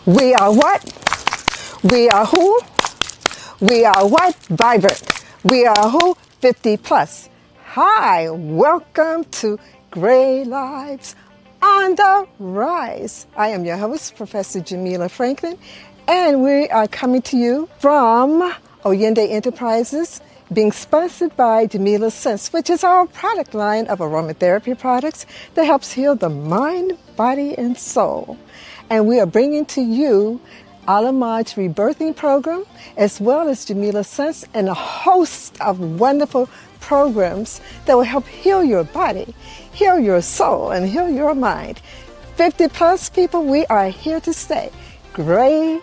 We are what? We are who? We are what? Vibrant. We are who? 50 plus. Hi, welcome to Gray Lives on the Rise. I am your host, Professor Jamila Franklin, and we are coming to you from Oyende Enterprises, being sponsored by Jamila Sense, which is our product line of aromatherapy products that helps heal the mind, body, and soul. And we are bringing to you Alamaj's Rebirthing Program, as well as Jamila Sense, and a host of wonderful programs that will help heal your body, heal your soul, and heal your mind. 50 plus people, we are here to stay. Gray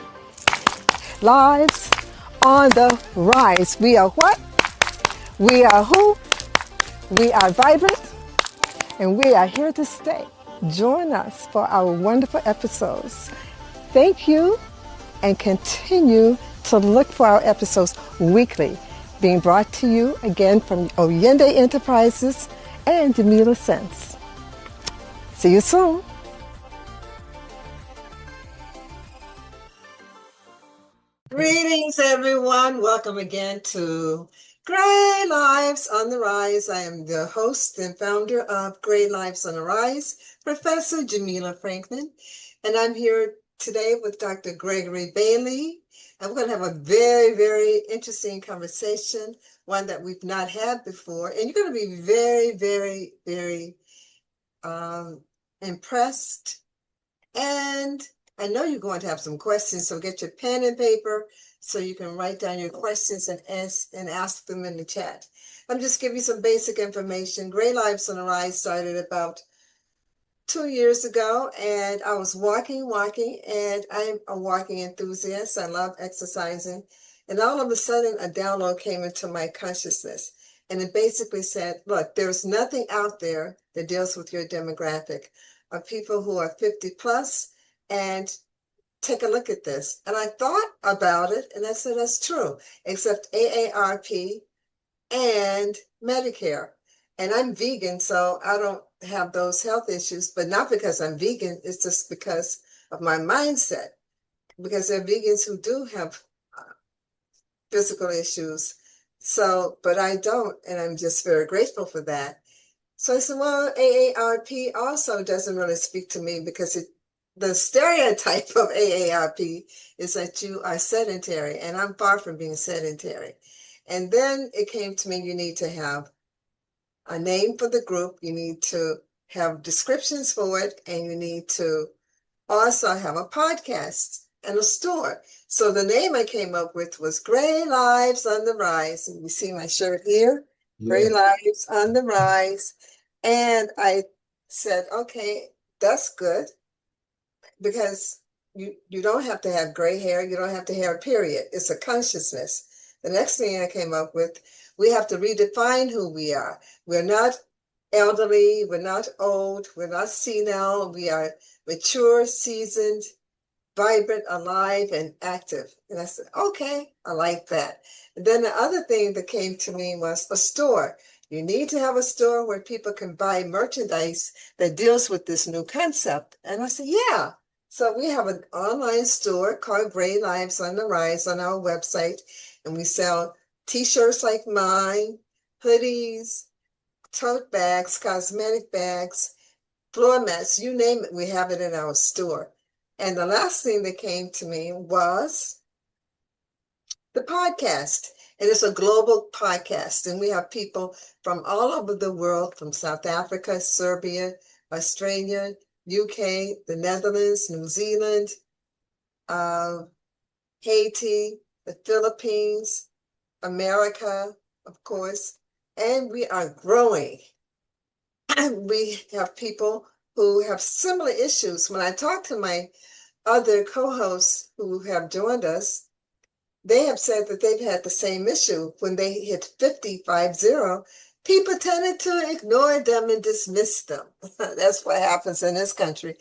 Lives on the Rise. We are what? We are who? We are vibrant, and we are here to stay. Join us for our wonderful episodes. Thank you, and continue to look for our episodes weekly, being brought to you again from Oyende Enterprises and Jamila Sense. See you soon. Greetings, everyone. Welcome again to Gray Lives on the Rise. I am the host and founder of Gray Lives on the Rise, Professor Jamila Franklin, and I'm here today with Dr. Gregory Bailey. And we're going to have a very, very interesting conversation, one that we've not had before. And you're going to be very, very, very impressed. And I know you're going to have some questions, so get your pen and paper so you can write down your questions and ask them in the chat. I'm just giving you some basic information. Gray Lives on the Rise started about 2 years ago, and I was walking, and I'm a walking enthusiast. I love exercising. And all of a sudden, a download came into my consciousness. And it basically said, look, there's nothing out there that deals with your demographic of people who are 50 plus, and take a look at this. And I thought about it, and I said, that's true, except AARP and Medicare. And I'm vegan, so I don't have those health issues, but not because I'm vegan, it's just because of my mindset. Because there are vegans who do have physical issues. So, but I don't, and I'm just very grateful for that. So I said, well, AARP also doesn't really speak to me because the stereotype of AARP is that you are sedentary, and I'm far from being sedentary. And then it came to me, you need to have a name for the group, you need to have descriptions for it, and you need to also have a podcast and a store. So the name I came up with was Gray Lives on the Rise. And you see my shirt here, yeah. Gray Lives on the Rise. And I said, okay, that's good, because you don't have to have gray hair. You don't have to have a period. It's a consciousness. The next thing I came up with, we have to redefine who we are. We're not elderly. We're not old. We're not senile. We are mature, seasoned, vibrant, alive, and active. And I said, okay, I like that. And then the other thing that came to me was a store. You need to have a store where people can buy merchandise that deals with this new concept. And I said, yeah. So we have an online store called Gray Lives on the Rise on our website. And we sell t-shirts like mine, hoodies, tote bags, cosmetic bags, floor mats, you name it, we have it in our store. And the last thing that came to me was the podcast. And it's a global podcast. And we have people from all over the world, from South Africa, Serbia, Australia, UK, the Netherlands, New Zealand, Haiti, the Philippines, America, of course. And we are growing. We have people who have similar issues. When I talk to my other co-hosts who have joined us, they have said that they've had the same issue. When they hit 50, people tended to ignore them and dismiss them. That's what happens in this country.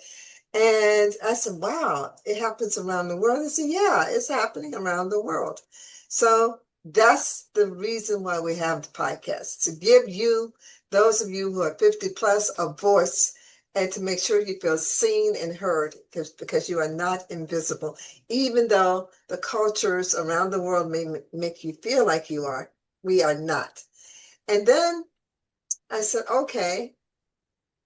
And I said, wow, it happens around the world. I said, yeah, it's happening around the world. So that's the reason why we have the podcast, to give you, those of you who are 50 plus, a voice and to make sure you feel seen and heard, because you are not invisible. Even though the cultures around the world may make you feel like you are, we are not. And then I said, okay,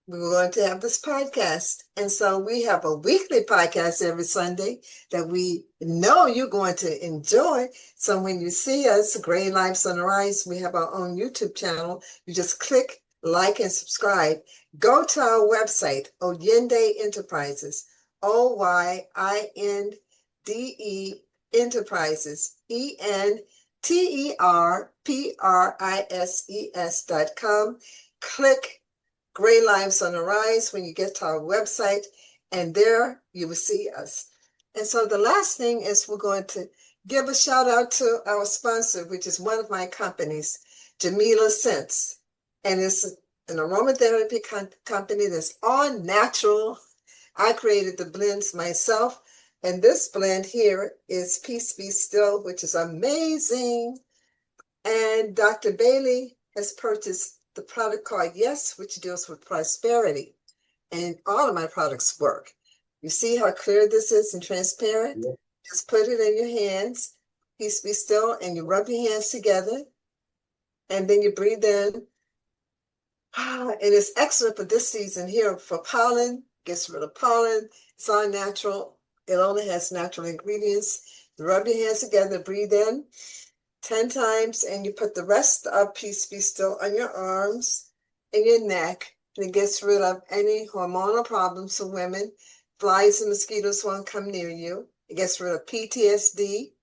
we were going to have this podcast. And so we have a weekly podcast every Sunday that we know you're going to enjoy. So when you see us, Gray Lives on the Rise, we have our own YouTube channel. You just click like and subscribe. Go to our website, Oyende Enterprises, Oyinde Enterprises, enterprises.com. Click Gray Lives on the Rise when you get to our website, and there you will see us. And so the last thing is we're going to give a shout out to our sponsor, which is one of my companies, Jamila Scents. And it's an aromatherapy company that's all natural. I created the blends myself. And this blend here is Peace Be Still, which is amazing. And Dr. Bailey has purchased the product called Yes, which deals with prosperity. And all of my products work. You see how clear this is and transparent? Yeah. Just put it in your hands. Peace Be Still. And you rub your hands together. And then you breathe in. And it's excellent for this season here for pollen. Gets rid of pollen. It's all natural. It only has natural ingredients. You rub your hands together, breathe in 10 times, and you put the rest of Peace Be Still on your arms and your neck. And it gets rid of any hormonal problems for women. Flies and mosquitoes won't come near you. It gets rid of PTSD,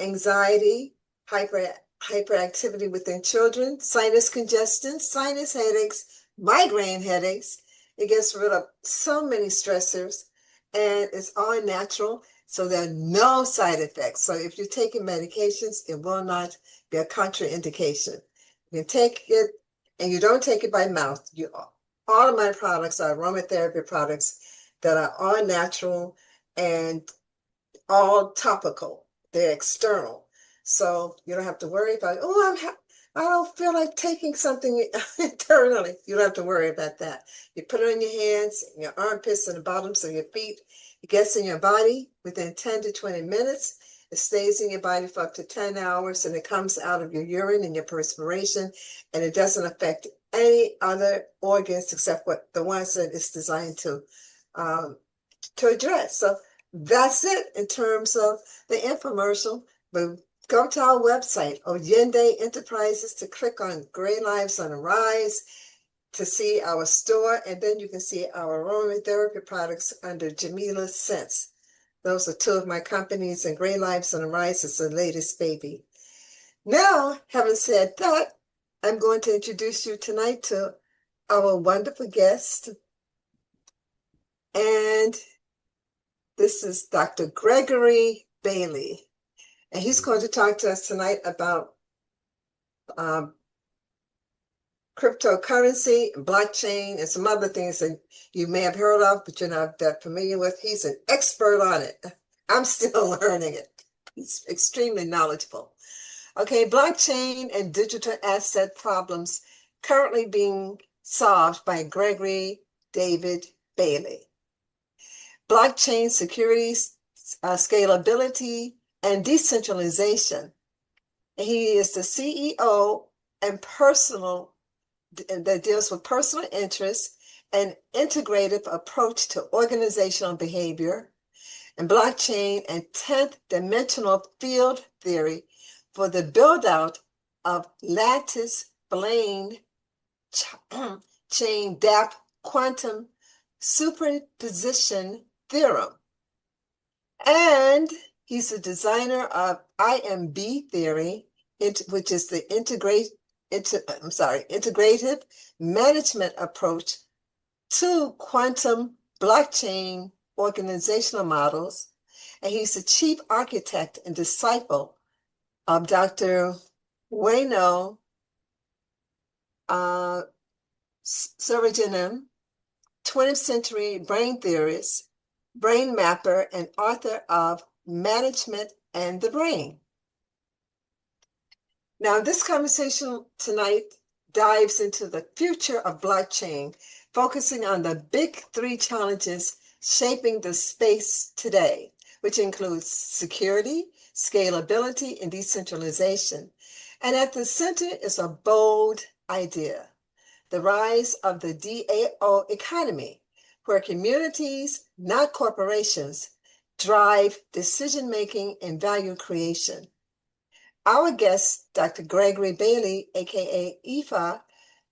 anxiety, hyperactivity within children, sinus congestion, sinus headaches, migraine headaches. It gets rid of so many stressors, and it's all natural, so there are no side effects. So if you're taking medications, it will not be a contraindication. You take it, and you don't take it by mouth. All of my products are aromatherapy products that are all natural and all topical. They're external. So you don't have to worry about, I don't feel like taking something internally. You don't have to worry about that. You put it on your hands, your armpits, and the bottoms of your feet. It gets in your body within 10 to 20 minutes. It stays in your body for up to 10 hours, and it comes out of your urine and your perspiration, and it doesn't affect any other organs except what the ones that it's designed to address. So that's it in terms of the infomercial. But go to our website, Oyende Enterprises, to click on Gray Lives on the Rise to see our store, and then you can see our aromatherapy products under Jamila Scents. Those are two of my companies, and Gray Lives on the Rise is the latest baby. Now, having said that, I'm going to introduce you tonight to our wonderful guest, and this is Dr. Gregory Bailey. And he's going to talk to us tonight about cryptocurrency, blockchain, and some other things that you may have heard of, but you're not that familiar with. He's an expert on it. I'm still learning it. He's extremely knowledgeable. Okay, blockchain and digital asset problems currently being solved by Gregory David Bailey. Blockchain security, scalability, and decentralization. He is the CEO and that deals with personal interests and integrative approach to organizational behavior, and blockchain and 10th dimensional field theory for the build out of lattice Blaine chain DAP quantum superposition theorem. And he's a designer of IMB theory, which is the integrative management approach to quantum blockchain organizational models. And he's the chief architect and disciple of Dr. Wayno Surajinam, 20th century brain theorist, brain mapper, and author of Management and the Brain. Now, this conversation tonight dives into the future of blockchain, focusing on the big three challenges shaping the space today, which includes security, scalability, and decentralization. And at the center is a bold idea: the rise of the DAO economy, where communities, not corporations, drive decision-making and value creation. Our guest, Dr. Gregory Bailey, aka IFA,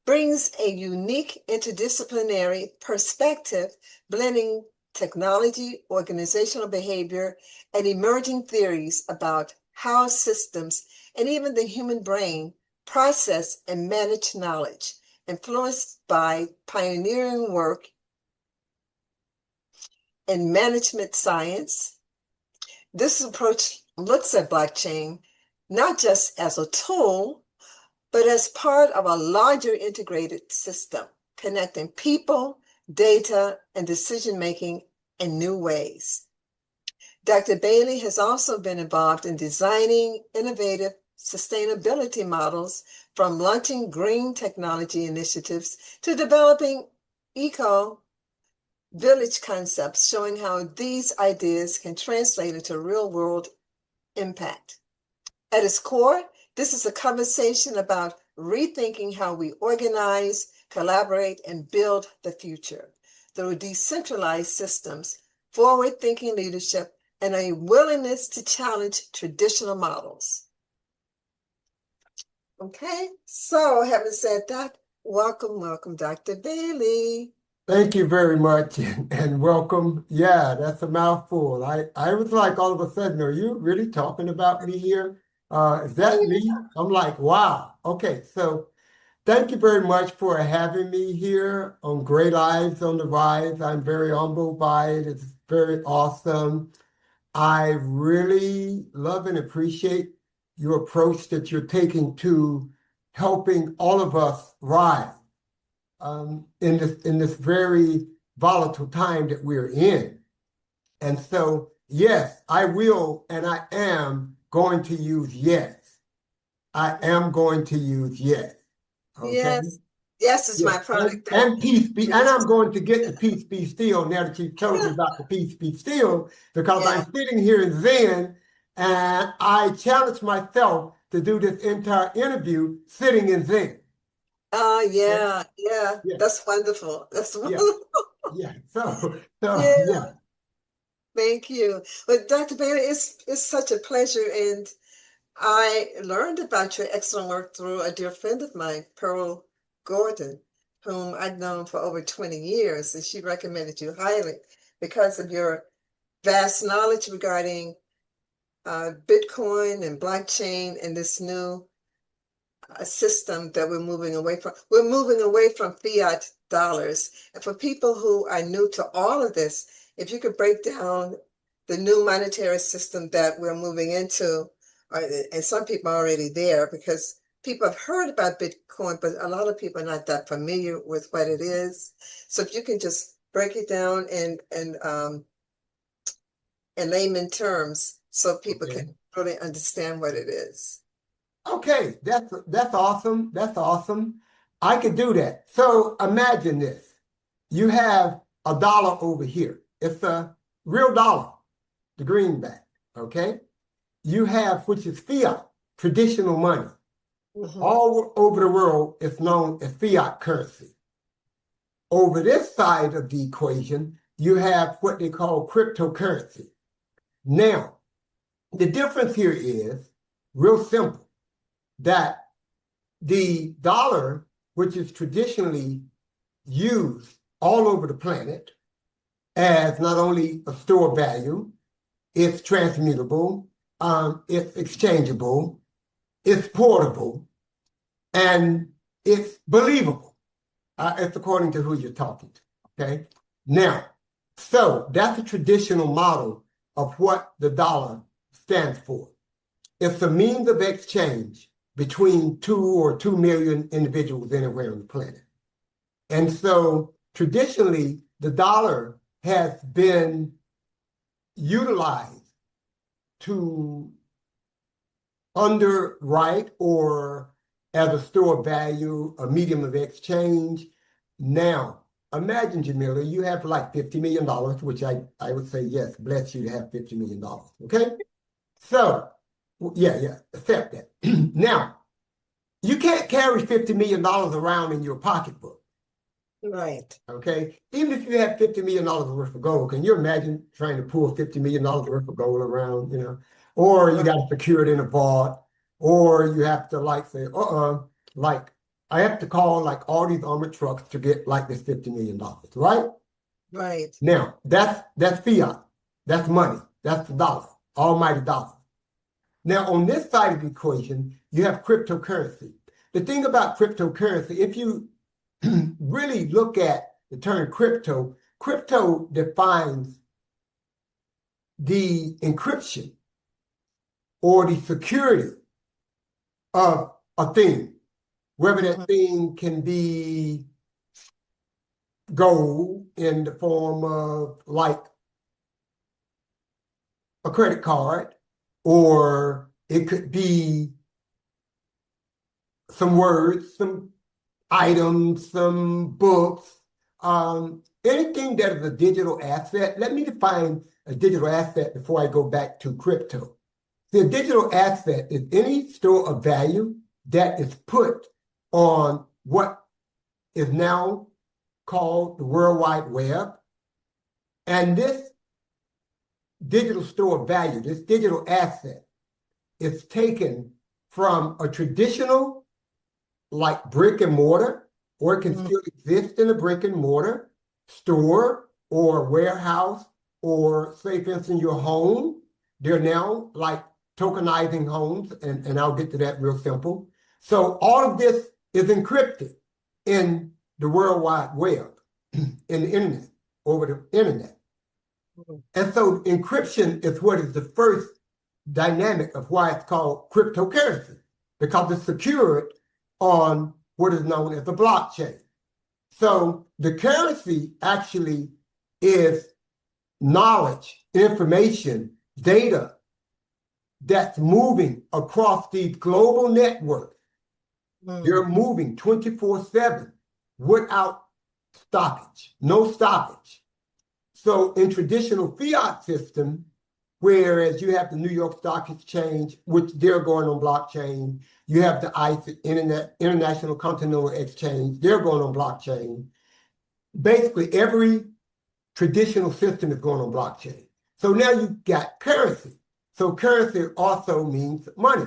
brings a unique interdisciplinary perspective, blending technology, organizational behavior, and emerging theories about how systems and even the human brain process and manage knowledge, influenced by pioneering work in management science. This approach looks at blockchain not just as a tool, but as part of a larger integrated system, connecting people, data, and decision-making in new ways. Dr. Bailey has also been involved in designing innovative sustainability models, from launching green technology initiatives to developing eco-village concepts, showing how these ideas can translate into real-world impact. At its core, this is a conversation about rethinking how we organize, collaborate, and build the future through decentralized systems, forward-thinking leadership, and a willingness to challenge traditional models. Okay, so having said that, welcome, Dr. Bailey. Thank you very much and welcome. Yeah, that's a mouthful. I was like, all of a sudden, are you really talking about me here? Is that me? I'm like, wow. Okay, so thank you very much for having me here on Great Lives on the Rise. I'm very humbled by it. It's very awesome. I really love and appreciate your approach that you're taking to helping all of us rise in this very volatile time that we're in. And so, yes, I will, and I am going to use yes. I am going to use yes. Okay. Yes, it's Yes. my product. And peace be, and I'm going to get the peace be still now that you've told me about the peace be still, because I'm sitting here in Zen and I challenge myself to do this entire interview sitting in Zen. Oh, Okay? yeah. Yeah. That's wonderful. That's Yeah. wonderful. Yeah. So Yeah, yeah. thank you. But Dr. Bailey, it's such a pleasure, and I learned about your excellent work through a dear friend of mine, Pearl Gordon, whom I've known for over 20 years, and she recommended you highly because of your vast knowledge regarding Bitcoin and blockchain and this new system that we're moving away from. We're moving away from fiat dollars. And for people who are new to all of this, if you could break down the new monetary system that we're moving into, and some people are already there because people have heard about Bitcoin, but a lot of people are not that familiar with what it is. So if you can just break it down in layman terms so people Okay. can really understand what it is. Okay, that's awesome. That's awesome. I could do that. So imagine this. You have a dollar over here. It's a real dollar, the greenback. Okay. You have, which is fiat, traditional money. All over the world, it's known as fiat currency. Over this side of the equation, you have what they call cryptocurrency. Now, the difference here is real simple, that the dollar, which is traditionally used all over the planet as not only a store of value, it's transmutable, it's exchangeable, it's portable, and it's believable. It's according to who you're talking to. Okay. Now, so that's a traditional model of what the dollar stands for. It's a means of exchange between 2 million individuals anywhere on the planet. And so traditionally, the dollar has been utilized to underwrite or as a store of value, a medium of exchange. Now, imagine, Jamila, you have like $50 million, which I would say, yes, bless you to have $50 million. Okay? So, yeah, accept that. Now, you can't carry $50 million around in your pocketbook. Right. Okay? Even if you have $50 million worth of gold, can you imagine trying to pull $50 million worth of gold around, Or you got to secure it in a vault, or you have to like say, like I have to call like all these armored trucks to get like this $50 million, right? Right. Now, that's fiat. That's money. That's the dollar, almighty dollar. Now, on this side of the equation, you have cryptocurrency. The thing about cryptocurrency, if you really look at the term crypto, crypto defines the encryption or the security of a thing, whether that thing can be gold in the form of like a credit card, or it could be some words, some items, some books, anything that is a digital asset. Let me define a digital asset before I go back to crypto. The digital asset is any store of value that is put on what is now called the World Wide Web. And this digital store of value, this digital asset, is taken from a traditional like brick and mortar, or it can still exist in a brick and mortar store or warehouse, or say, for instance, your home. They're now like tokenizing homes, and I'll get to that real simple. So all of this is encrypted in the World Wide Web, in the internet, over the internet. And so encryption is what is the first dynamic of why it's called cryptocurrency, because it's secured on what is known as the blockchain. So the currency actually is knowledge, information, data that's moving across these global networks. They're moving 24/7 without stoppage, no stoppage. So in traditional fiat system, whereas you have the New York Stock Exchange, which they're going on blockchain, you have the ICE, International Continental Exchange, they're going on blockchain. Basically, every traditional system is going on blockchain. So now you've got currency. So currency also means money.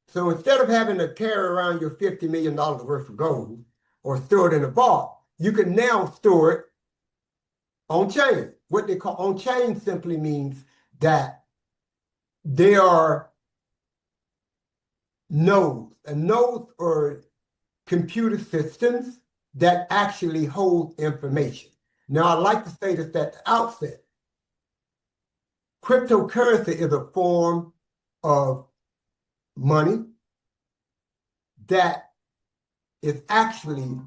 So instead of having to carry around your $50 million worth of gold or store it in a vault, you can now store it on chain. What they call on chain simply means that there are nodes, and nodes are computer systems that actually hold information. Now, I'd like to say this at the outset. Cryptocurrency is a form of money that is actually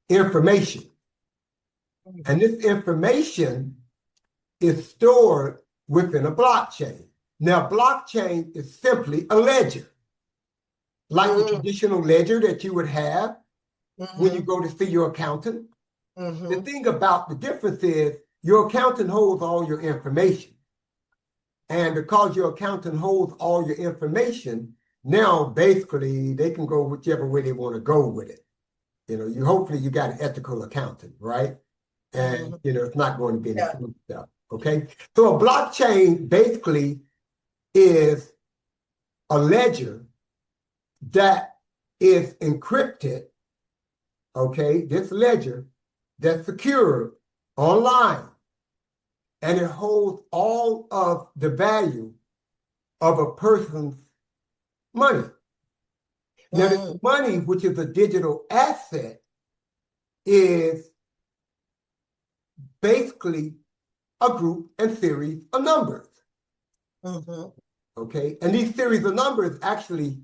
information. And this information is stored within a blockchain. Now, blockchain is simply a ledger, like the traditional ledger that you would have when you go to see your accountant. The thing about the difference is your accountant holds all your information. And because your accountant holds all your information, now basically they can go whichever way they want to go with it. You hopefully you got an ethical accountant, right? And it's not going to be any food stuff. Okay. So a blockchain basically is a ledger that is encrypted. Okay, this ledger that's secure online, and it holds all of the value of a person's money. Now, this money, which is a digital asset, is basically a group and series of numbers. Okay, and these series of numbers actually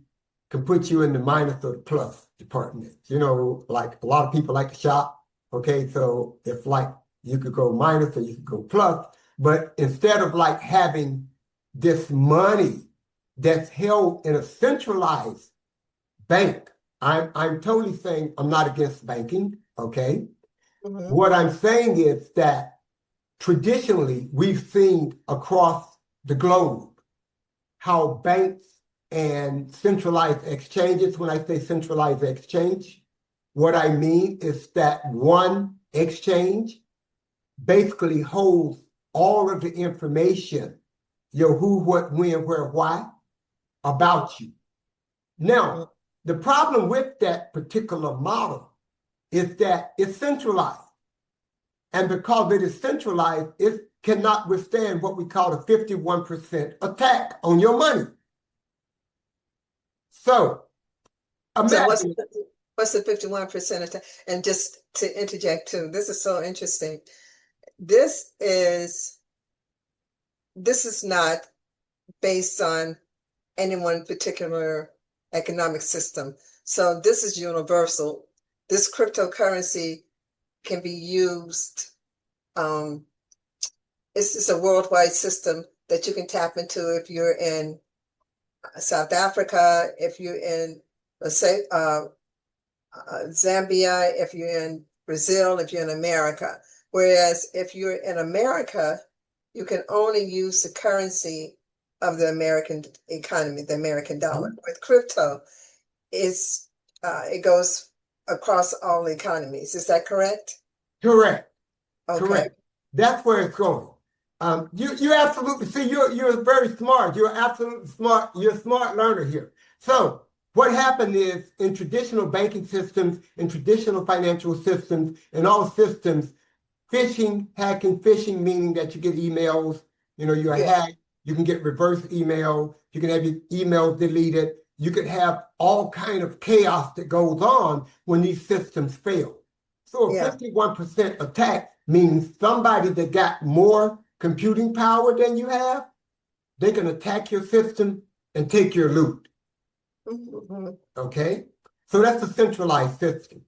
can put you in the minus or the plus department. Like a lot of people like to shop. Okay, so if like you could go minus or you could go plus, but instead of like having this money that's held in a centralized bank, I'm totally saying I'm not against banking. Okay, Mhm. What I'm saying is that traditionally we've seen across the globe how banks and centralized exchanges, when I say centralized exchange, what I mean is that one exchange basically holds all of the information, your who, what, when, where, why, about you. Mhm. Now, the problem with that particular model is that it's centralized. And because it is centralized, it cannot withstand what we call a 51% attack on your money. So So imagine, what's the 51% of time? And just to interject too, this is so interesting. This is this is not based on any one particular economic system. So this is universal. This cryptocurrency can be used. It's a worldwide system that you can tap into if you're in South Africa, if you're in, let's say, Zambia, if you're in Brazil, if you're in America. Whereas if you're in America, you can only use the currency of the American economy, the American dollar. With crypto, it goes across all economies. Is that correct? correct, Okay. correct. That's where it's going. You absolutely see you're very smart. You're absolutely smart. You're a smart learner here. So what happened is in traditional banking systems, in traditional financial systems, in all systems, phishing meaning that you get emails, you're Yeah. hacked, you can get reverse email, you can have your emails deleted, you could have all kind of chaos that goes on when these systems fail. So a Yeah. 51% attack means somebody that got more computing power than you have, they can attack your system and take your loot. Mm-hmm. Okay? So that's a centralized system.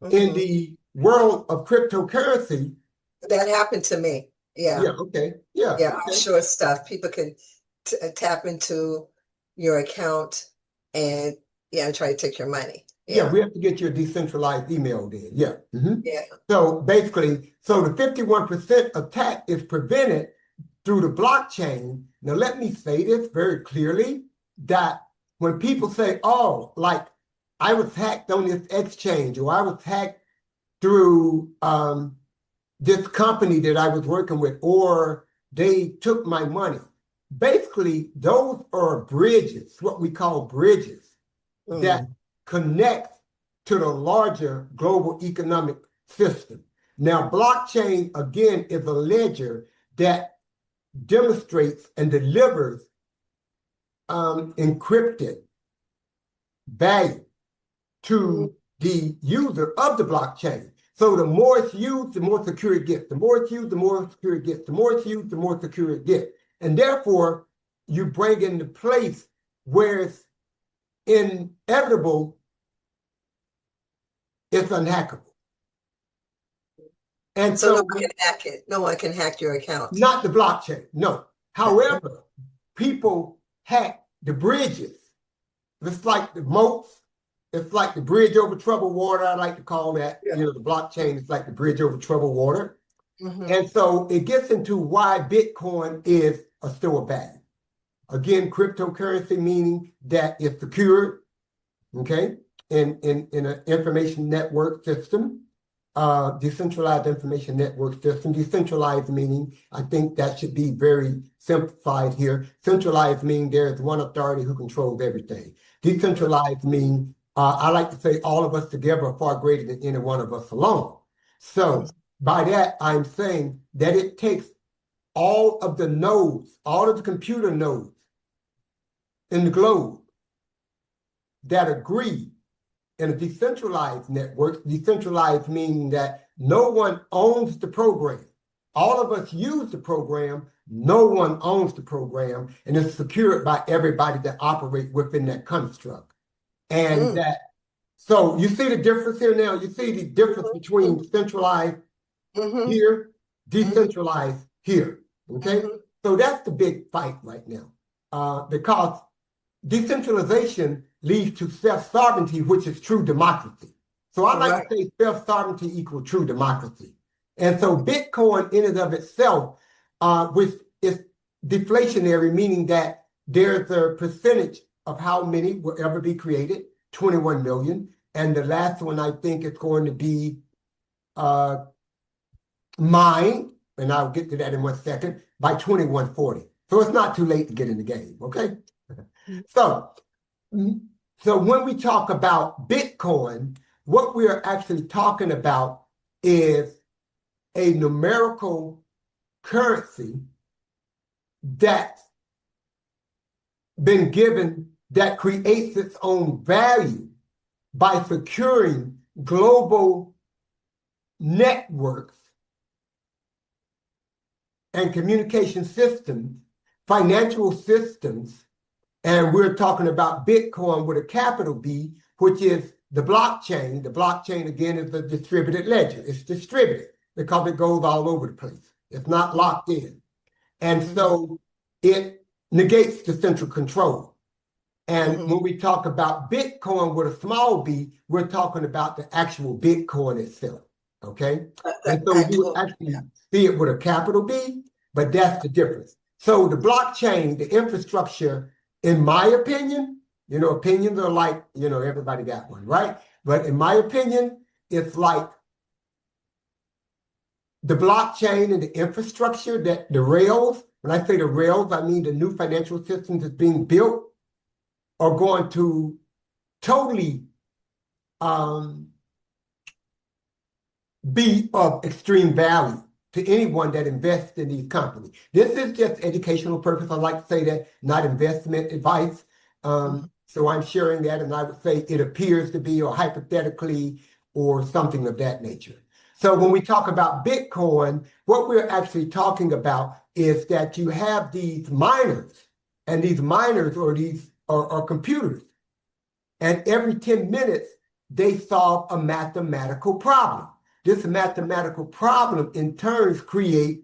In Mm-hmm. the world of cryptocurrency, That happened to me. Yeah. yeah, okay, yeah, Yeah. okay. Offshore stuff. People can tap into your account and try to take your money. Yeah, Yeah. we have to get you a decentralized email then. Yeah. Yeah. So basically, the 51% attack is prevented through the blockchain. Now, let me say this very clearly that when people say, oh, like I was hacked on this exchange or I was hacked through this company that I was working with or they took my money. Basically, those are bridges, what we call bridges that Mm. connect to the larger global economic system. Now, blockchain, again, is a ledger that demonstrates and delivers encrypted value Mm. to the user of the blockchain. So the more it's used, the more secure it gets. The more it's used, the more secure it gets. The more it's used, the more secure it gets. And therefore, you bring into place where it's inevitable, it's unhackable. And So no so, one can hack it. No one can hack your account. not the blockchain, no. However, people hack the bridges. It's like the moats. It's like the bridge over troubled water. I like to call that, Yeah. the blockchain is like the bridge over troubled water. Mm-hmm. And so it gets into why Bitcoin is a store of value. Again, cryptocurrency meaning that it's secured, okay, in an information network system, decentralized information network system. Decentralized meaning, I think that should be very simplified here. Centralized meaning there's one authority who controls everything. Decentralized meaning, I like to say all of us together are far greater than any one of us alone. So by that, I'm saying that it takes all of the nodes, all of the computer nodes in the globe that agree in a decentralized network, decentralized meaning that no one owns the program. All of us use the program, no one owns the program, and it's secured by everybody that operates within that construct. And Mm. that, so you see the difference here now? You see the difference between centralized Mm-hmm. here, Mm-hmm. decentralized here, okay? Mm-hmm. So that's the big fight right now, because decentralization leads to self-sovereignty, which is true democracy. So I like Right. to say self-sovereignty equals true democracy. And so Bitcoin in and of itself, which is deflationary, meaning that there's a percentage of how many will ever be created, 21 million. And the last one I think is going to be mined, and I'll get to that in 1 second, by 2140. So it's not too late to get in the game, okay? So, so when we talk about Bitcoin, what we're actually talking about is a numerical currency that's been given that creates its own value by securing global networks and communication systems, financial systems, and we're talking about Bitcoin with a capital B, which is the blockchain. The blockchain, again, is a distributed ledger. It's distributed because it goes all over the place. It's not locked in. And so it negates the central control. And when we talk about Bitcoin with a small b, we're talking about the actual Bitcoin itself, okay? And so you actually see it with a capital B, but that's the difference. So the blockchain, the infrastructure, in my opinion, opinions are like, everybody got one, right? But in my opinion, it's like the blockchain and the infrastructure, that the rails, when I say the rails, I mean the new financial systems that's being built are going to totally be of extreme value to anyone that invests in these companies. This is just educational purpose. I like to say that, not investment advice. So I'm sharing that, and I would say it appears to be, or hypothetically, or something of that nature. So when we talk about Bitcoin, what we're actually talking about is that you have these miners, and these miners are computers. And every 10 minutes, they solve a mathematical problem. This mathematical problem in turns create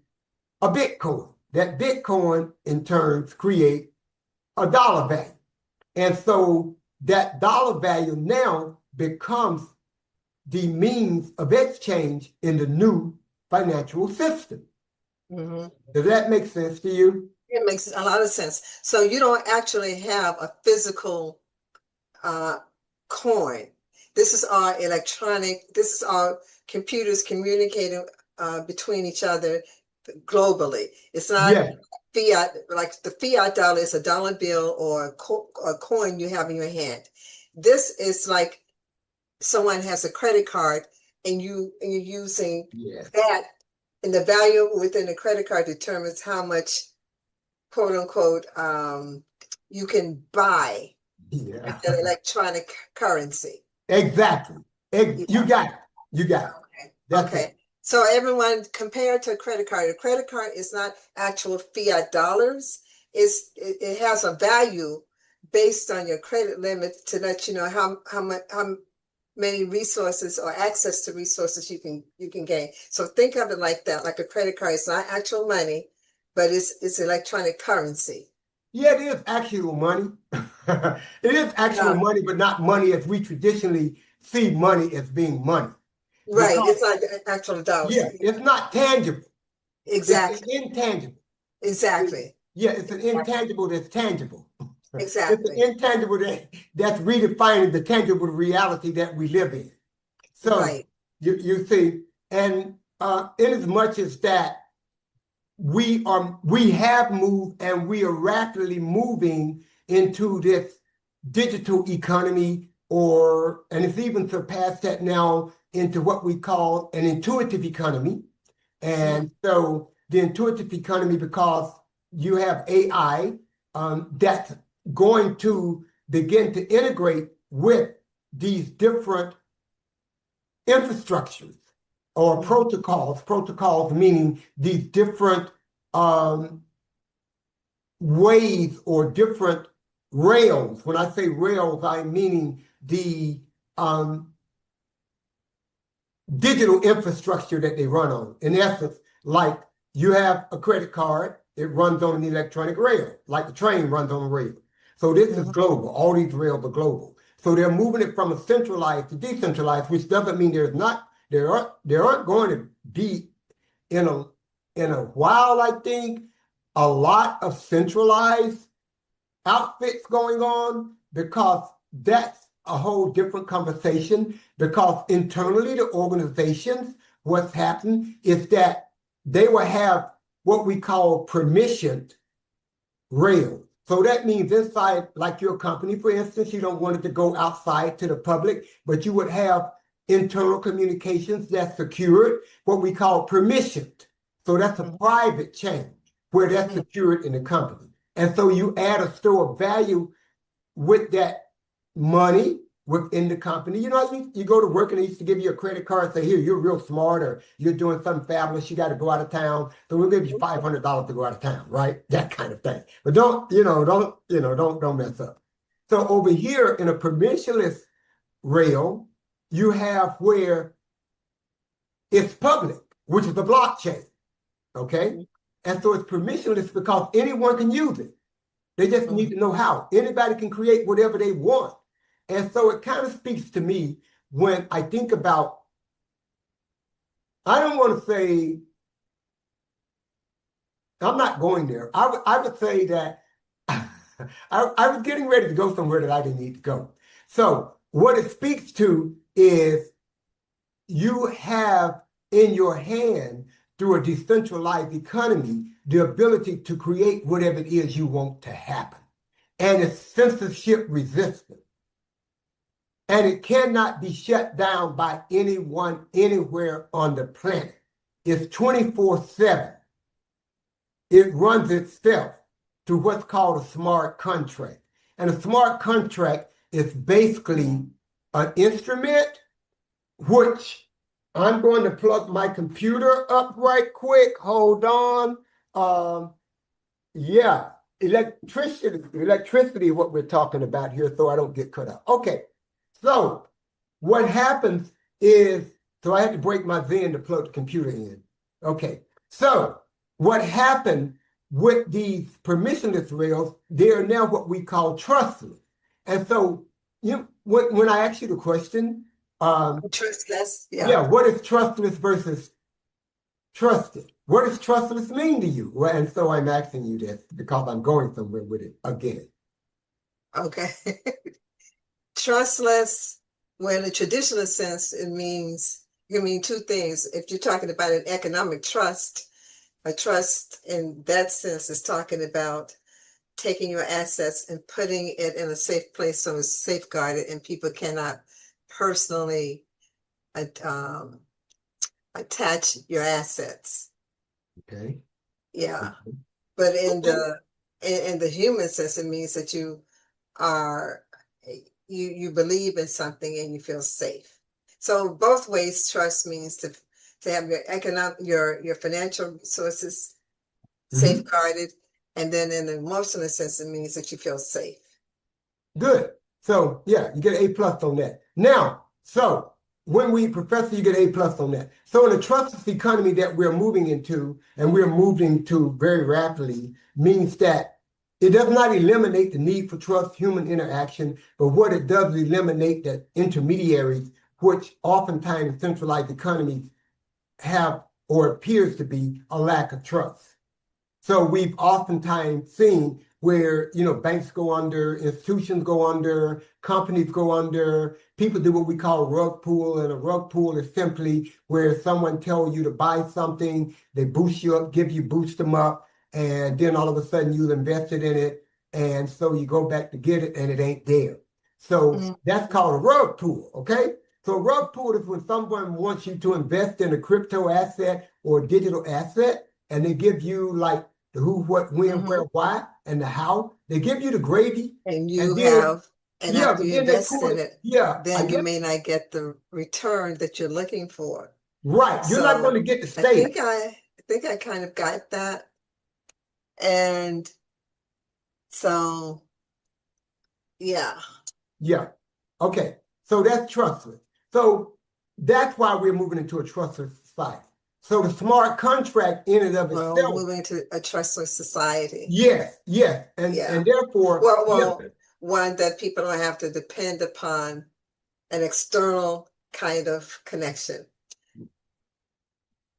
a Bitcoin. That Bitcoin in turns create a dollar value. And so that dollar value now becomes the means of exchange in the new financial system. Does that make sense to you? It makes a lot of sense. So you don't actually have a physical coin. This is our electronic, this is our computers communicating between each other globally. It's not fiat, like the fiat dollar is a dollar bill or a coin you have in your hand. This is like someone has a credit card and you're using that, and the value within the credit card determines how much, quote unquote, you can buy that electronic currency. Exactly. You got it. You got it. Okay. So everyone, compared to a credit card is not actual fiat dollars. It has a value based on your credit limit to let you know how many resources or access to resources you can gain. So think of it like that, like a credit card. It's not actual money, but it's electronic currency. Yeah, it is actual money. It is actual money, but not money as we traditionally see money as being money. Right. It's like actual dollars. Yeah, it's not tangible. Exactly. It's intangible. Exactly. Yeah, it's an intangible that's tangible. Exactly. It's an intangible that's redefining the tangible reality that we live in. So you see, and in as much as that we have moved and we are rapidly moving into this digital economy, and it's even surpassed that now into what we call an intuitive economy. And so the intuitive economy, because you have AI that's going to begin to integrate with these different infrastructures or protocols meaning these different ways or different rails. When I say rails, I'm meaning the digital infrastructure that they run on. In essence, like you have a credit card, it runs on an electronic rail, like the train runs on a rail. So this is global. All these rails are global. So they're moving it from a centralized to decentralized, which doesn't mean there aren't going to be in a while, I think, a lot of centralized outfits going on, because that's a whole different conversation. Because internally, the organizations, what's happened is that they will have what we call permissioned rails. So that means inside, like your company, for instance, you don't want it to go outside to the public, but you would have internal communications that's secured, what we call permissioned. So that's a private chain where that's secured in the company. And so you add a store of value with that money within the company. You know, you go to work and they used to give you a credit card and say, here, you're real smart, or you're doing something fabulous, you got to go out of town, so we'll give you $500 to go out of town, right? That kind of thing. But don't mess up. So over here in a permissionless rail, you have where it's public, which is the blockchain, okay? And so it's permissionless because anyone can use it. They just need to know how. Anybody can create whatever they want. And so it kind of speaks to me when I think about, I don't want to say, I'm not going there. I would say that I was getting ready to go somewhere that I didn't need to go. So what it speaks to is you have in your hand, through a decentralized economy, the ability to create whatever it is you want to happen. And it's censorship resistant. And it cannot be shut down by anyone anywhere on the planet. It's 24/7. It runs itself through what's called a smart contract. And a smart contract is basically an instrument which I'm going to plug my computer up right quick. Hold on. Yeah, electricity is what we're talking about here, so I don't get cut out. Okay, so what happens is, so I had to break my Zen to plug the computer in. Okay, so what happened with these permissionless rails, they are now what we call trustless. And so when I ask you the question, trustless, yeah, what is trustless versus trusted? What does trustless mean to you? Well, and so I'm asking you this because I'm going somewhere with it again. Okay. Trustless, well, in the traditional sense, it can mean two things. If you're talking about an economic trust, a trust in that sense is talking about taking your assets and putting it in a safe place so it's safeguarded and people cannot personally attach your assets. Okay. Yeah. But in the human sense, it means that you believe in something and you feel safe. So both ways, trust means to have your financial resources safeguarded, and then in the emotional sense, it means that you feel safe. Good. So yeah, you get an A+ on that. Now, so when professor, you get A+ on that. So in the trustless economy that we're moving into, and we're moving to very rapidly, means that it does not eliminate the need for trust, human interaction, but what it does is eliminate the intermediaries, which oftentimes in centralized economies have, or appears to be, a lack of trust. So we've oftentimes seen where, banks go under, institutions go under, companies go under, people do what we call a rug pull, and a rug pull is simply where someone tells you to buy something, they boost you up, boost them up, and then all of a sudden you've invested in it, and so you go back to get it and it ain't there. So that's called a rug pull, okay? So a rug pull is when someone wants you to invest in a crypto asset or a digital asset, and they give you like the who, what, when, where, why, and the how. They give you the gravy. And after you invest in it, then you may not get the return that you're looking for. Right. You're not going to get the state. I think I kind of got that. And so, yeah. Yeah. Okay. So that's trustless. So that's why we're moving into a trustless society. So the smart contract in and of itself. Moving to a trustless society. Yes, yes. And therefore. one that people don't have to depend upon an external kind of connection.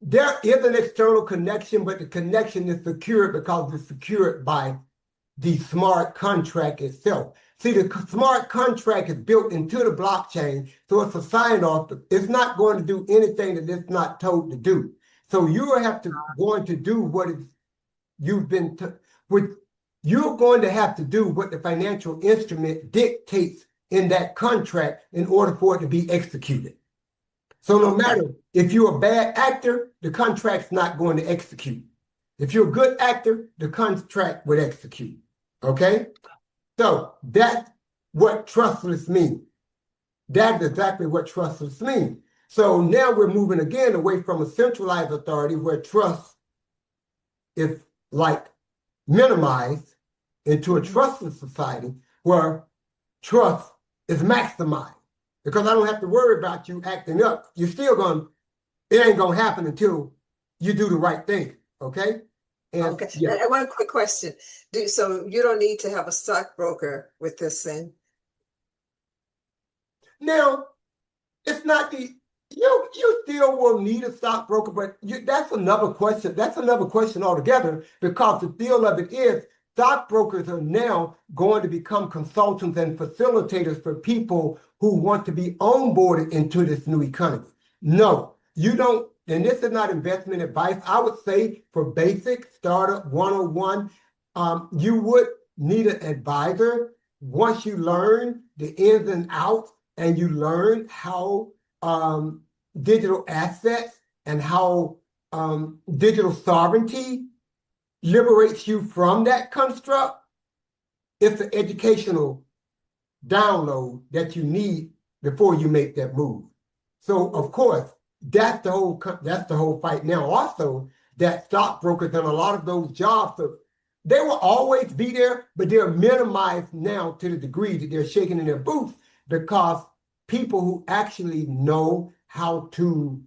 There is an external connection, but the connection is secured because it's secured by the smart contract itself. See, the smart contract is built into the blockchain, so it's a sign-off. It's not going to do anything that it's not told to do. So you have to going to do what you've been, you're going to have to do what the financial instrument dictates in that contract in order for it to be executed. So no matter if you're a bad actor, the contract's not going to execute. If you're a good actor, the contract would execute. Okay? So that's what trustless means. That is exactly what trustless means. So now we're moving again away from a centralized authority where trust is like minimized into a trustless society where trust is maximized. Because I don't have to worry about you acting up. You're still it ain't going to happen until you do the right thing. Okay? And, okay. Yeah. And one quick question. So you don't need to have a stockbroker with this thing? Now, it's not you still will need a stockbroker, but that's another question. That's another question altogether, because the deal of it is stockbrokers are now going to become consultants and facilitators for people who want to be onboarded into this new economy. No, you don't. And this is not investment advice. I would say for basic startup 101, you would need an advisor once you learn the ins and outs and you learn how digital assets and how digital sovereignty liberates you from that construct. It's an educational download that you need before you make that move. So of course, that's the whole fight now. Also, that stockbrokers and a lot of those jobs, they will always be there, but they're minimized now to the degree that they're shaking in their boots, because people who actually know how to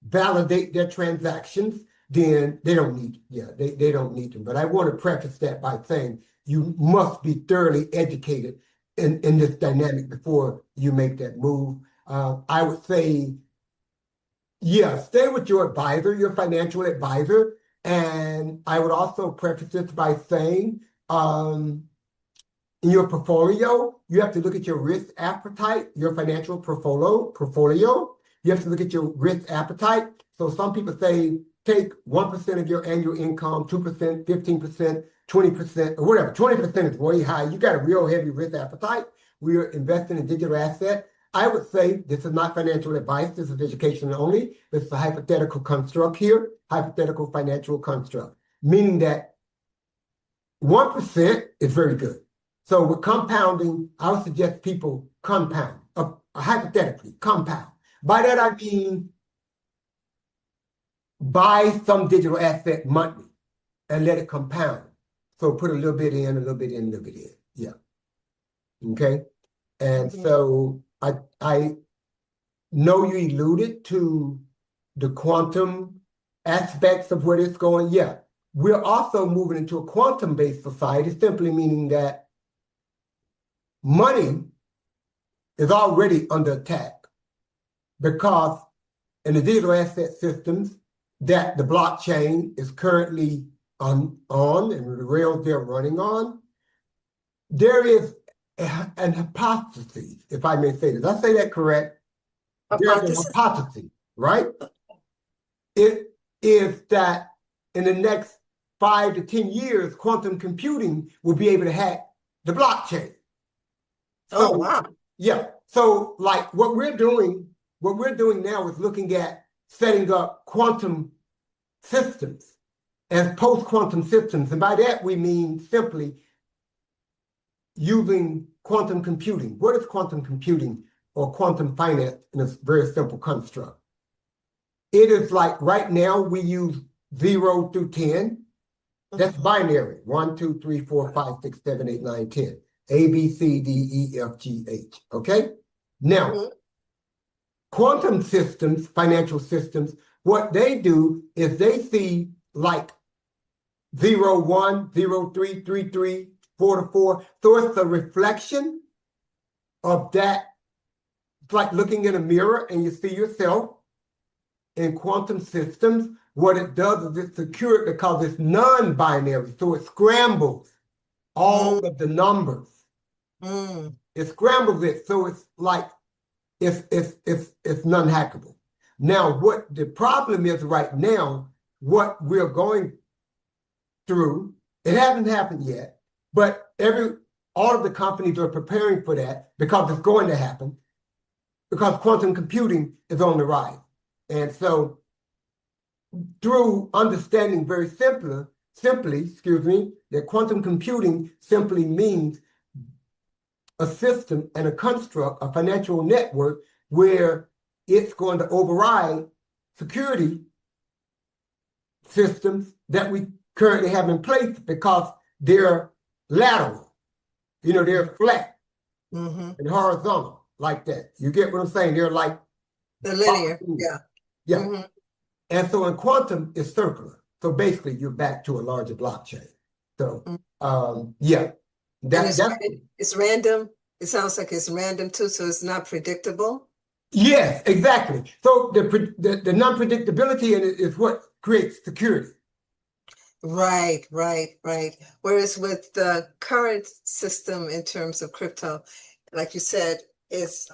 validate their transactions, then they don't need, they don't need them. But I want to preface that by saying you must be thoroughly educated in this dynamic before you make that move. I would say, stay with your advisor, your financial advisor. And I would also preface this by saying, in your portfolio, you have to look at your risk appetite, your financial portfolio. You have to look at your risk appetite. So some people say, take 1% of your annual income, 2%, 15%, 20%, or whatever. 20% is way high. You got a real heavy risk appetite. We're investing in digital assets. I would say this is not financial advice. This is education only. This is a hypothetical construct here, hypothetical financial construct, meaning that 1% is very good. So with compounding, I would suggest people compound, hypothetically compound. By that, I mean buy some digital asset monthly and let it compound. So put a little bit in, a little bit in, a little bit in. Yeah. Okay. And so I know you alluded to the quantum aspects of where it's going. Yeah. We're also moving into a quantum-based society, simply meaning that money is already under attack, because in the digital asset systems that the blockchain is currently on and the rails they're running on, there is an hypothesis, if I may say this. Did I say that correct? There's a hypothesis, right? It is that in the next 5 to 10 years, quantum computing will be able to hack the blockchain. Oh, wow. Yeah. So like what we're doing now is looking at setting up quantum systems as post-quantum systems. And by that, we mean simply using quantum computing. What is quantum computing or quantum finance in a very simple construct? It is like right now we use 0 through 10. That's binary. 1, 2, 3, 4, 5, 6, 7, 8, 9, 10. A, B, C, D, E, F, G, H. Okay? Now, quantum systems, financial systems, what they do is they see like 0, 1, 0, 3, 3, 3, 4 to 4. So it's a reflection of that. It's like looking in a mirror and you see yourself. In quantum systems, what it does is it's secure because it's non-binary. So it scrambles all of the numbers. It scrambles it. So it's like it's non-hackable. Now, what the problem is right now, what we're going through, it hasn't happened yet, but all of the companies are preparing for that because it's going to happen, because quantum computing is on the rise. And so through understanding very simply, that quantum computing simply means a system and a construct, a financial network where it's going to override security systems that we currently have in place because they're lateral, they're flat and horizontal like that. You get what I'm saying? They're like the linear, yeah. And so in quantum, it's circular. So basically, you're back to a larger blockchain. So yeah, it's random. It sounds like it's random too, so it's not predictable. Yes, exactly. So the non-predictability in it is what creates security. Right. Whereas with the current system in terms of crypto, like you said, it's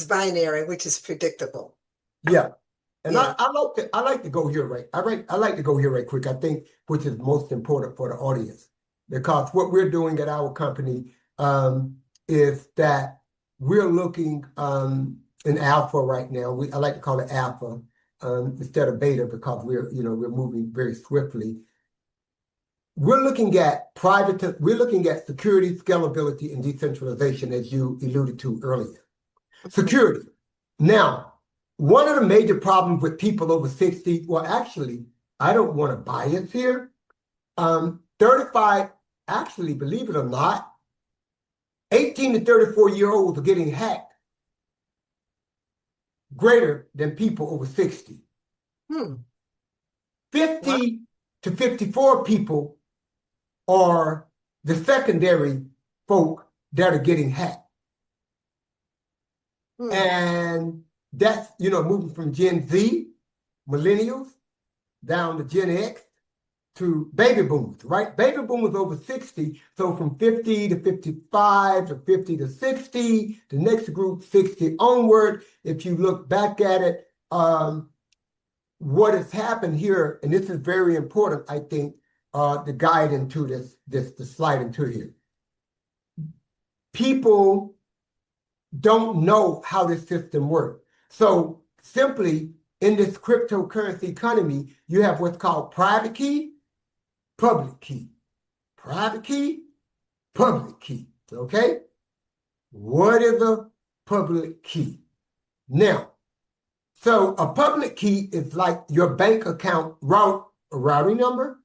binary, which is predictable. Yeah. And yeah. I like to go here I like to go here right quick, I think, which is most important for the audience. Because what we're doing at our company is that we're looking in alpha right now. I like to call it alpha instead of beta because we're moving very swiftly. We're looking at security, scalability, and decentralization, as you alluded to earlier. Security. Now, one of the major problems with people over 60, well, actually, I don't want to bias here. 35, actually, believe it or not, 18 to 34-year-olds are getting hacked greater than people over 60. 50 to 54 people are the secondary folk that are getting hacked. And that's, moving from Gen Z, millennials, down to Gen X, to baby boomers, right? Baby boomers over 60. So from 50 to 55 to 50 to 60, the next group 60 onward. If you look back at it, what has happened here, and this is very important, I think, the guide into the slide into here. People don't know how this system works. So simply in this cryptocurrency economy, you have what's called private key, public key. Private key, public key. Okay? What is a public key? Now, so a public key is like your bank account routing number.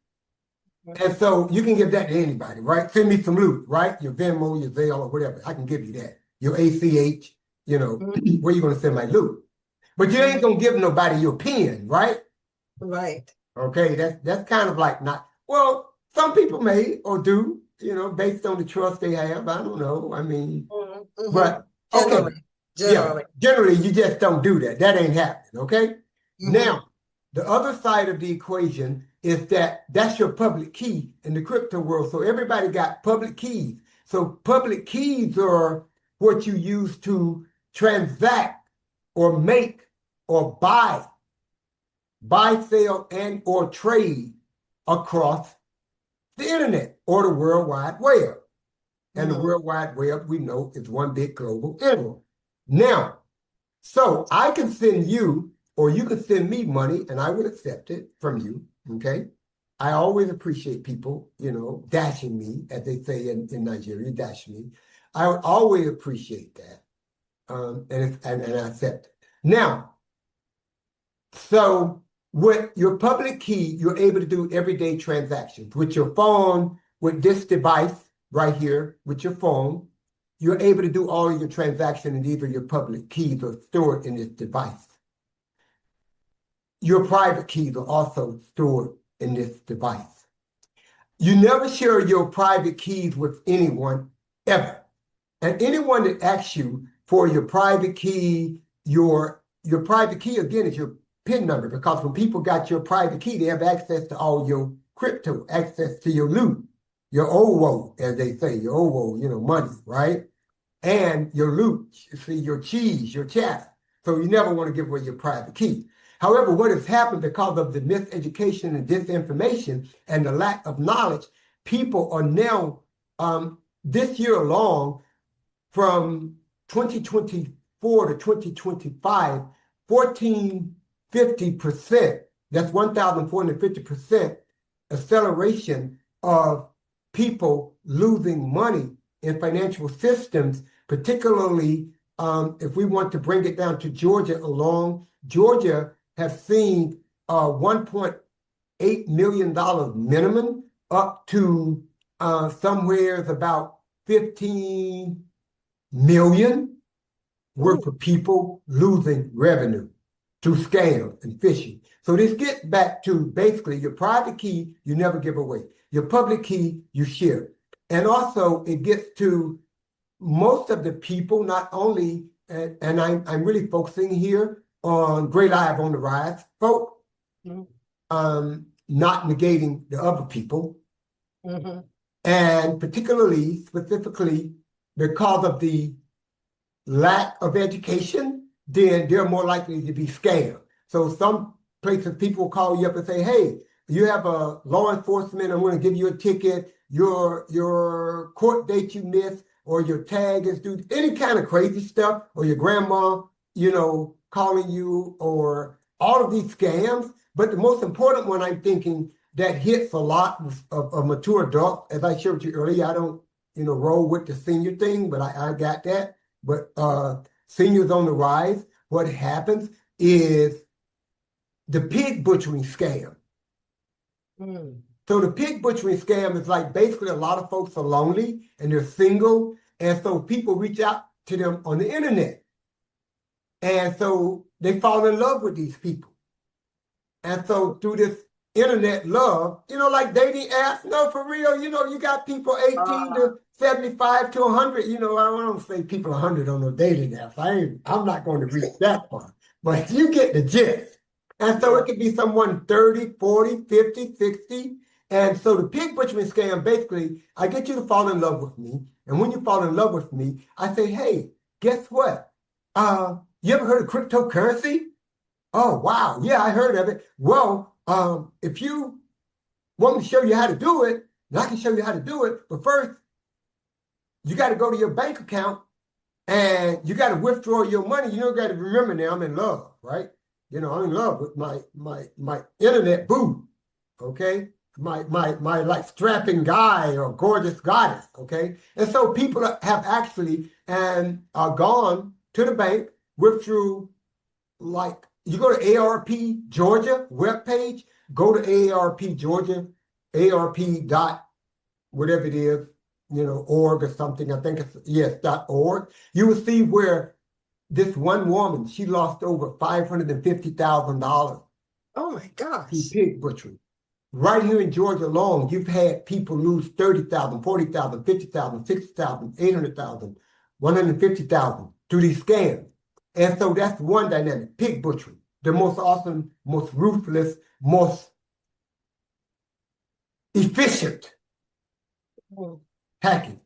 And so you can give that to anybody, right? Send me some loot, right? Your Venmo, your Zelle, or whatever. I can give you that. Your ACH, where you going to send my loot? But you ain't going to give nobody your PIN, right? Right. Okay, that's kind of like not, well, some people may or do, based on the trust they have. I don't know. I mean, but okay. Generally, you just don't do that. That ain't happening, okay? Now, the other side of the equation is that's your public key in the crypto world. So everybody got public keys. So public keys are what you use to transact or make or buy, sell, and or trade across the internet or the World Wide Web. And the World Wide Web, we know, is one big global internet. Now, so I can send you, or you can send me money, and I would accept it from you, okay? I always appreciate people, dashing me, as they say in Nigeria, dash me. I would always appreciate that, and I accept it. Now, so with your public key, you're able to do everyday transactions. With your phone, with this device right here, with your phone, you're able to do all of your transactions, and either your public keys are stored in this device. Your private keys are also stored in this device. You never share your private keys with anyone ever. And anyone that asks you for your private key, your private key again is your PIN number, because when people got your private key, they have access to all your crypto, access to your loot, your OWO, as they say, your OWO, money, right? And your loot, see, your cheese, your chat. So you never want to give away your private key. However, what has happened because of the miseducation and disinformation and the lack of knowledge, people are now, this year alone, from 2024 to 2025, 1,450%, that's 1,450% acceleration of people losing money in financial systems, particularly if we want to bring it down to Georgia alone. Georgia has seen $1.8 million minimum up to somewhere about 15 million worth of people losing revenue to scam and phishing. So this gets back to basically your private key, you never give away. Your public key, you share. And also it gets to most of the people, not only, and I'm really focusing here on Great Live on the Rise, folk, not negating the other people. And particularly, specifically, because of the lack of education, then they're more likely to be scammed. So some places people call you up and say, hey, you have a law enforcement, I'm going to give you a ticket, your court date you missed, or your tag is due, any kind of crazy stuff, or your grandma, calling you, or all of these scams. But the most important one I'm thinking that hits a lot of mature adults, as I shared with you earlier, I don't, roll with the senior thing, but I got that. But seniors on the rise, what happens is the pig butchering scam. So the pig butchering scam is like basically a lot of folks are lonely and they're single. And so people reach out to them on the internet. And so they fall in love with these people. And so through this internet love, like dating apps, no, for real, you got people 18 to 75 to 100, I don't say people 100 on no dating apps. I'm not going to reach that far, but you get the gist. And so it could be someone 30, 40, 50, 60. And so the pig butchering scam, basically, I get you to fall in love with me. And when you fall in love with me, I say, hey, guess what? You ever heard of cryptocurrency? Oh, wow. Yeah, I heard of it. Well, if you want me to show you how to do it, then I can show you how to do it. But first, you got to go to your bank account and you got to withdraw your money. You got to remember now I'm in love, right? I'm in love with my internet boo, okay? My like strapping guy or gorgeous goddess, okay? And so people have actually gone to the bank, withdrew, like, you go to AARP Georgia webpage, go to AARP Georgia, ARP dot whatever it is, org or something. I think it's, yes, .org. You will see where this one woman, she lost over $550,000. Oh my gosh. To pig butchery. Right here in Georgia alone, you've had people lose 30,000, 40,000, 50,000, 60,000, 800,000, 150,000 through these scams. And so that's one dynamic, pig butchery. The most awesome, most ruthless, most efficient hacking.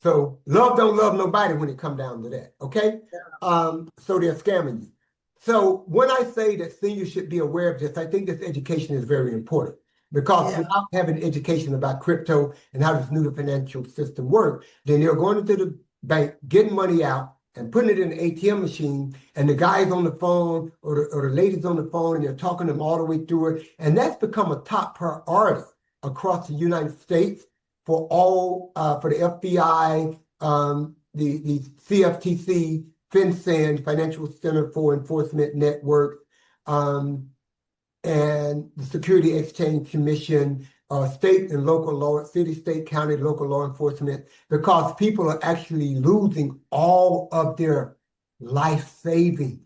So love don't love nobody when it comes down to that, okay? So they're scamming you. So when I say that seniors should be aware of this, I think this education is very important, because without having education about crypto and how this new financial system works, then they're going into the bank, getting money out, and putting it in the ATM machine, and the guy's on the phone or the lady's on the phone, and they're talking to them all the way through it. And that's become a top priority across the United States for all, for the FBI, the CFTC, FinCEN, Financial Center for Enforcement Network, and the Security Exchange Commission, state and local law, city, state, county, local law enforcement, because people are actually losing all of their life savings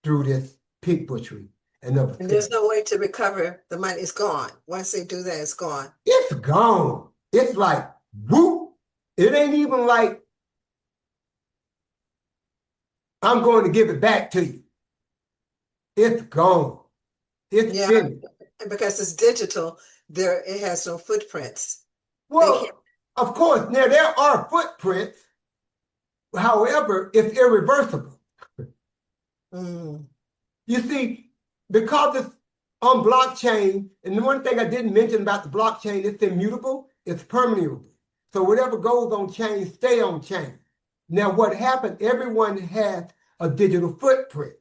through this pig butchery. and of a And cent. there's no way to recover the money. It's gone. Once they do that, it's gone. It's gone. It's like, whoop. It ain't even like, I'm going to give it back to you. It's gone. It's Yeah, finished. because it's digital, it has no footprints. Well, of course, now there are footprints. However, it's irreversible. Mm. You see, because it's on blockchain, and the one thing I didn't mention about the blockchain, it's immutable, it's permeable. So whatever goes on chain, stay on chain. Now, what happened, everyone has a digital footprint.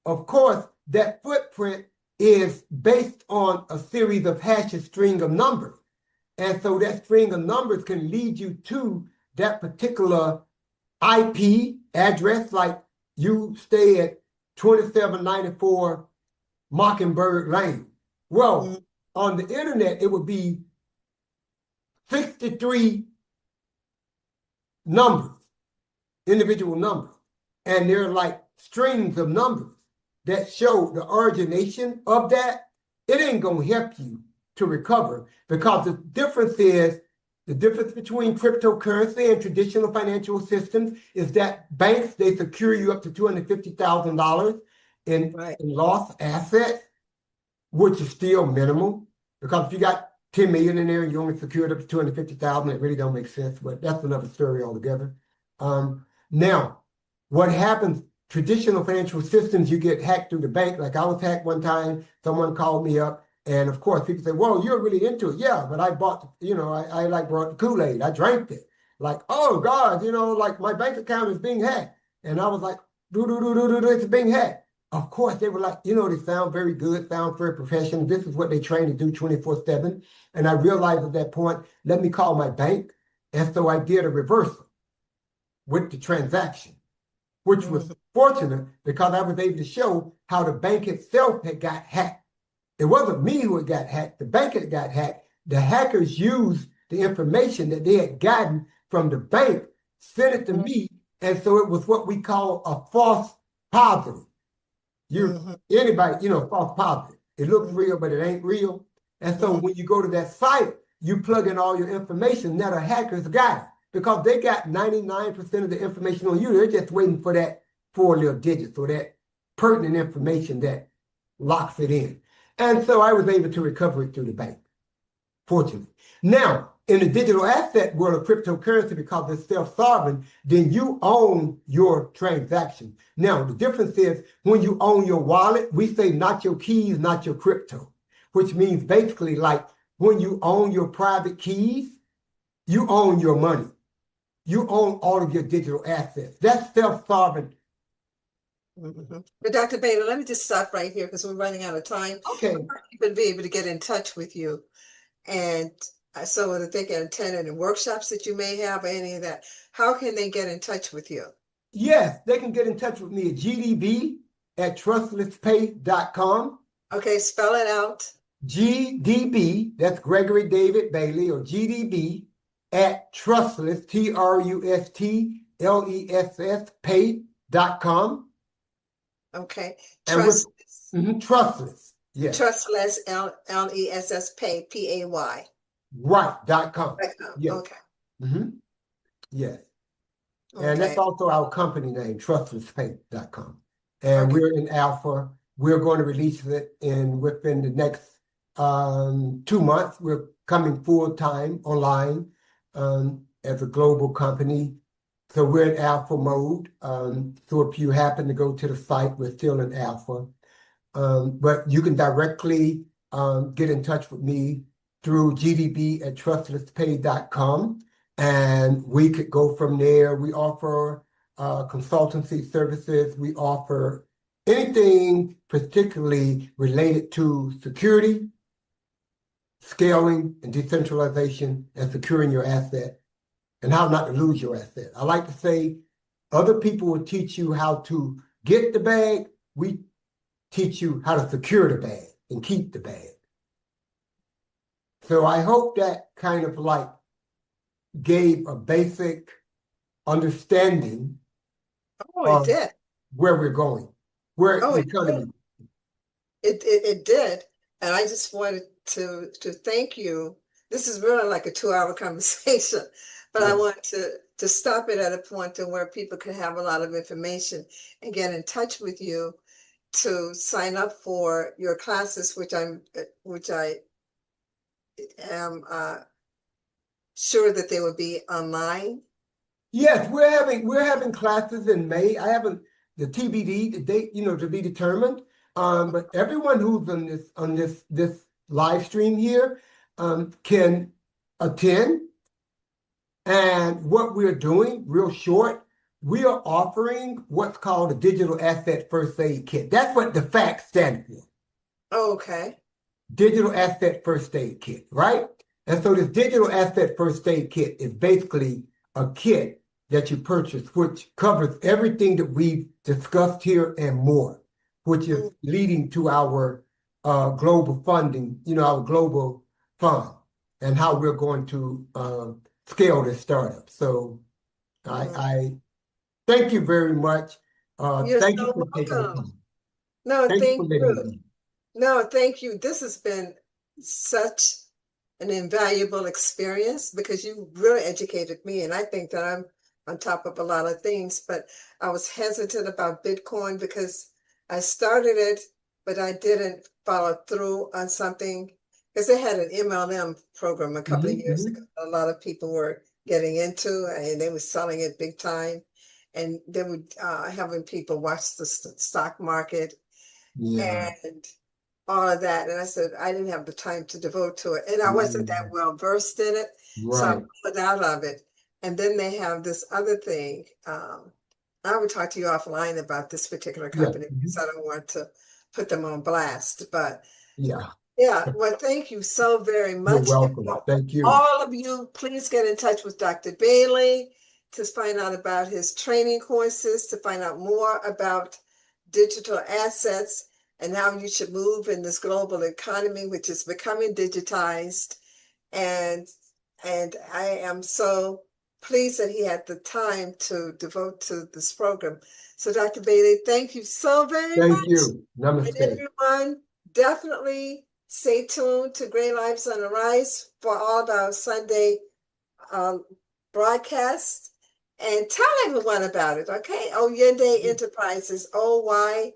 Of course, that footprint is based on a series of hashes, string of numbers. And so that string of numbers can lead you to that particular IP address, like you stay at 2794 Mockingbird Lane. Well, on the internet, it would be 63 numbers, individual numbers. And they're like strings of numbers that show the origination of that. It ain't going to help you to recover, because the difference between cryptocurrency and traditional financial systems is that banks, they secure you up to $250,000 in lost assets, which is still minimal, because if you got 10 million in there and you only secured up to 250,000, it really don't make sense, but that's another story altogether. Now, what happens, traditional financial systems, you get hacked through the bank. Like I was hacked one time, someone called me up, and of course people say, well, you're really into it. Yeah, but I bought, I like brought the Kool-Aid, I drank it. Like, oh God, like my bank account is being hacked. And I was like, it's being hacked. Of course, they were like, they sound very good, sound very professional. This is what they train to do 24/7. And I realized at that point, let me call my bank. And so I did a reversal with the transaction, which was fortunate because I was able to show how the bank itself had got hacked. It wasn't me who had got hacked. The bank had got hacked. The hackers used the information that they had gotten from the bank, sent it to me. And so it was what we call a false positive. Anybody, false positive. It looks real, but it ain't real. And so when you go to that site, you plug in all your information. Now the hackers got it, because they got 99% of the information on you. They're just waiting for that 4 little digits or that pertinent information that locks it in. And so I was able to recover it through the bank, fortunately. Now, in the digital asset world of cryptocurrency, because it's self-sovereign, then you own your transaction. Now, the difference is when you own your wallet, we say not your keys, not your crypto, which means basically like when you own your private keys, you own your money. You own all of your digital assets. That's self-sovereign. But Dr. Bailey, let me just stop right here because we're running out of time. Okay. People be able to get in touch with you. And so that they can attend any workshops that you may have or any of that. How can they get in touch with you? Yes, they can get in touch with me at gdb@trustlesspay.com. Okay, spell it out. GDB, that's Gregory David Bailey, or GDB at trustless, TRUSTLESS pay.com. Okay. Trustless. Trustless. Yes. Trustless, LESS pay, PAY. Right.com. Yes. Okay. Yes. Okay. And that's also our company name, trustlesspay.com. And we're in alpha. We're going to release it within the next 2 months. We're coming full time online as a global company. So we're in alpha mode. So if you happen to go to the site, we're still in alpha. But you can directly get in touch with me through gdb@trustlesspay.com, and we could go from there. We offer consultancy services. We offer anything particularly related to security, scaling, and decentralization, and securing your asset, and how not to lose your asset. I like to say other people will teach you how to get the bag. We teach you how to secure the bag and keep the bag. So I hope that kind of like gave a basic understanding of it did. where we're going, where we're coming. It did. And I just wanted to thank you. This is really like a 2-hour conversation, but I want to stop it at a point to where people can have a lot of information and get in touch with you to sign up for your classes, which I am sure that they will be online. Yes, we're having classes in May. I haven't the TBD, the date, to be determined. But everyone who's on this live stream here can attend. And what we're doing, real short, we are offering what's called a digital asset first aid kit. That's what DAFAKs stand for. Oh, okay. Digital asset first aid kit, right? And so this digital asset first aid kit is basically a kit that you purchase, which covers everything that we've discussed here and more, which is leading to our global funding, our global fund, and how we're going to scale this startup. So I thank you very much. You're Thank so you for taking the welcome. time. No, Thank you thank for letting me you. be. No, thank you. This has been such an invaluable experience because you really educated me. And I think that I'm on top of a lot of things, but I was hesitant about Bitcoin because I started it, but I didn't follow through on something because they had an MLM program a couple of years ago. A lot of people were getting into and they were selling it big time. And they were having people watch the stock market and all of that. And I said, I didn't have the time to devote to it. And I wasn't that well versed in it. So I pulled out of it. And then they have this other thing. I would talk to you offline about this particular company because I don't want to put them on blast. But yeah, well, thank you so very much. You're welcome. Thank you. All of you, please get in touch with Dr. Bailey to find out about his training courses, to find out more about digital assets and how you should move in this global economy, which is becoming digitized. And I am so pleased that he had the time to devote to this program. So Dr. Bailey, thank you so very much. Thank you. Namaste. And everyone, definitely stay tuned to Great Lives on the Rise for all of our Sunday broadcasts. And tell everyone about it, okay? Oyende Enterprises, Oyinde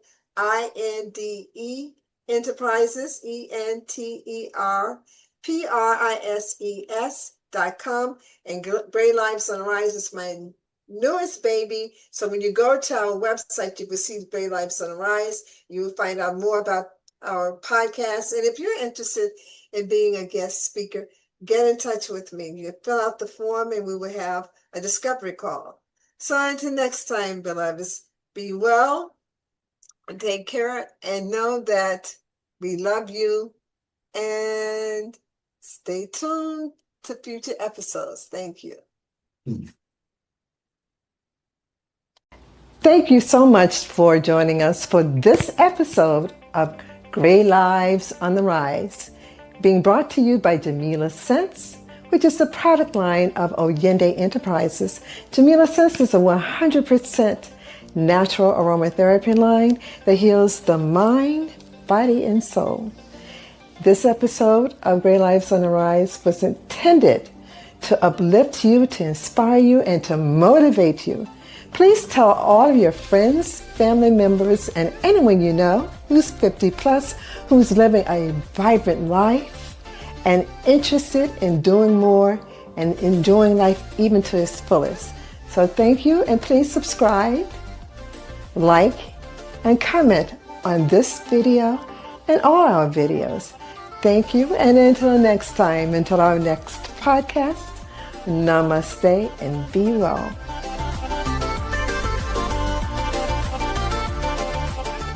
Enterprises, ENTERPRISES.com. And Great Lives on the Rise is my newest baby. So when you go to our website, you will see Great Lives on the Rise. You will find out more about our podcast. And if you're interested in being a guest speaker, get in touch with me. You fill out the form and we will have a discovery call. So until next time, beloveds, be well and take care and know that we love you and stay tuned to future episodes. Thank you. Thank you so much for joining us for this episode of Great Lives on the Rise, being brought to you by Jamila Sense, which is the product line of Oyende Enterprises. Jamila Sense is a 100% natural aromatherapy line that heals the mind, body, and soul. This episode of Great Lives on the Rise was intended to uplift you, to inspire you, and to motivate you. Please tell all of your friends, family members, and anyone you know who's 50 plus, who's living a vibrant life and interested in doing more and enjoying life even to its fullest. So thank you, and please subscribe, like, and comment on this video and all our videos. Thank you, and until next time, until our next podcast, namaste and be well.